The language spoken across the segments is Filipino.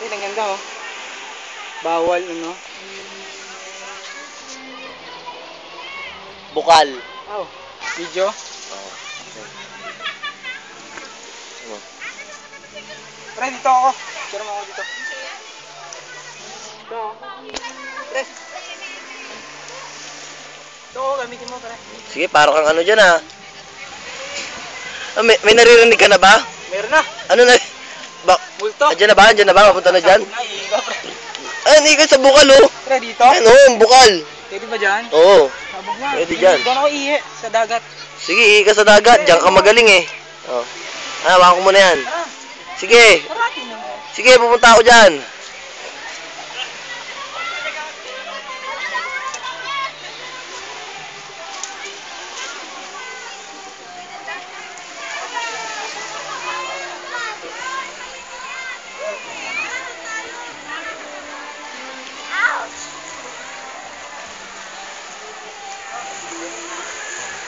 Ay, ang ganda oh. Bawal ano. Bukal. Oh, video. Oh. Pre, dito ako. Picture mo ako dito. Ito. Pre. Ito, gamitin mo, pre. Sige, parang kang ano dyan ah. Ah, may naririnig ka na ba? Meron na. Ano na? Multo. Andyan na ba? Andyan na ba? Mapunta na dyan? Ay, iba, pre. Ay, hindi ka sa bukal oh. Pre, dito? Ano, bukal. Pwede ba dyan? Oo. Sabog na. Pwede dyan. Doon ako ihi sa dagat. Sige, ihi ka sa dagat. Diyan ka magaling eh. Oh. Ah, hawakan ko muna yan. Tara. Sige. Parating mo. Sige, pupunta ako dyan.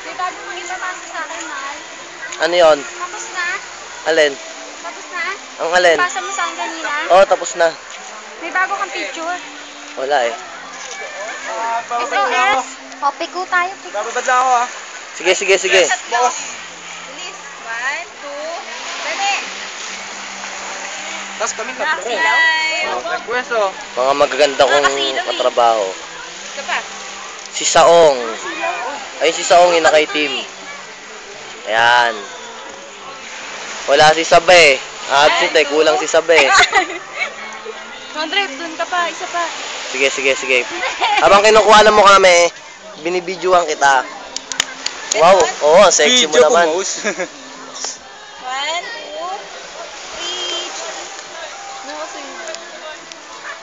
May bago mong ipapasa sa akin, Mahal. Ano yon? Tapos na? Alin? Tapos na? Ang alin? Ipasa mo sa akin kanina? Oo, tapos na. May bago kang picture. Wala eh. Bababad lang ako. SOS. O, piko tayo, piko. Bababad lang ako ah. Sige, sige, sige. Boss. Bilis. 1, 2, dali. Tapos kami tatlo. Nakasilaw. Request oh. Mga magaganda kong Nakasilaw eh. katrabaho. Ito pa. Si Saong. Ayun si Saong yung naka-team. Ayan. Wala si Sabe. Absent eh. Kulang si Sabe. Andre, dun ka pa. Isa pa. Sige, sige, sige. Habang kinukuha mo kami, binibidyohan kita. Wow. Oo, sexy mo naman. 1, 2, 3.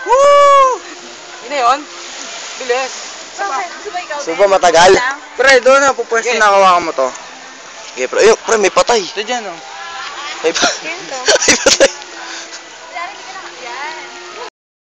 Woo! Yun na yun. Bilis. Isa pa. Suba matagal. Pre, doon na. Pupwesto na kawakan mo to. Okay, pre. Ayun, pre, may patay. Ito dyan oh. May patay. May patay.